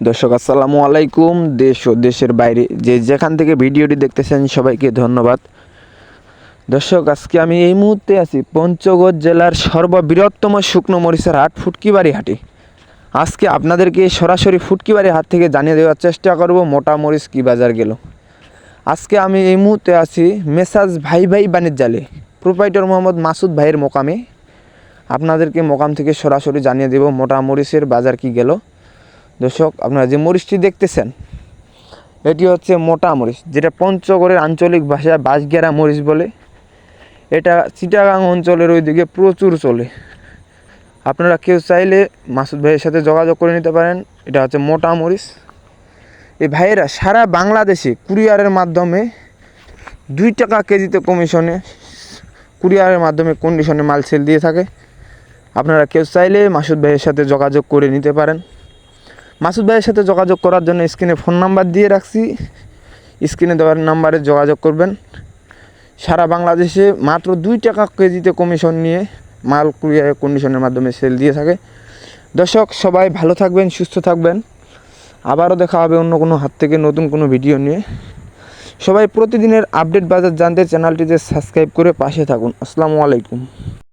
দর্শক আসসালামু আলাইকুম। দেশ ও দেশের বাইরে যে যেখান থেকে ভিডিওটি দেখতেছেন সবাইকে ধন্যবাদ। দর্শক, আজকে আমি এই মুহূর্তে আছি পঞ্চগড় জেলার সর্ববৃহত্তম শুকনো মরিচের হাট ফুটকিবাড়ি হাটে। আজকে আপনাদেরকে সরাসরি ফুটকিবাড়ি হাট থেকে জানিয়ে দেওয়ার চেষ্টা করব মোটা মরিচ কী বাজার গেল। আজকে আমি এই মুহূর্তে আছি মেসাজ ভাই ভাই বাণিজ্যালয়ে প্রোপাইটর মোহাম্মদ মাসুদ ভাইয়ের মোকামে। আপনাদেরকে মোকাম থেকে সরাসরি জানিয়ে দেব মোটা মরিচের বাজার কি গেল। দর্শক, আপনারা যে মরিচটি দেখতেছেন এটি হচ্ছে মোটা মরিচ, যেটা পঞ্চগড়ের আঞ্চলিক ভাষায় বাঁশগেরা মরিচ বলে। এটা চিটাগাং অঞ্চলের ওইদিকে প্রচুর চলে। আপনারা কেউ চাইলে মাসুদ ভাইয়ের সাথে যোগাযোগ করে নিতে পারেন। এটা হচ্ছে মোটা মরিচ। এই ভাইয়েরা সারা বাংলাদেশে কুরিয়ারের মাধ্যমে 2 টাকা কেজিতে কমিশনে কুরিয়ারের মাধ্যমে কন্ডিশনে মাল সেল দিয়ে থাকে। আপনারা কেউ চাইলে মাসুদ ভাইয়ের সাথে যোগাযোগ করে নিতে পারেন। মাসুদ ভাইয়ের সাথে যোগাযোগ করার জন্য স্ক্রিনে ফোন নাম্বার দিয়ে রাখছি, স্ক্রিনে দেওয়ার নাম্বারে যোগাযোগ করবেন। সারা বাংলাদেশে মাত্র 2 টাকা কেজিতে কমিশন নিয়ে মাল কুরিয়ার কন্ডিশনের মাধ্যমে সেল দিয়ে থাকে। দর্শক, সবাই ভালো থাকবেন, সুস্থ থাকবেন। আবারও দেখা হবে অন্য কোনো হাত থেকে নতুন কোনো ভিডিও নিয়ে। সবাই প্রতিদিনের আপডেট বাজার জানতে চ্যানেলটিতে সাবস্ক্রাইব করে পাশে থাকুন। আসসালামু আলাইকুম।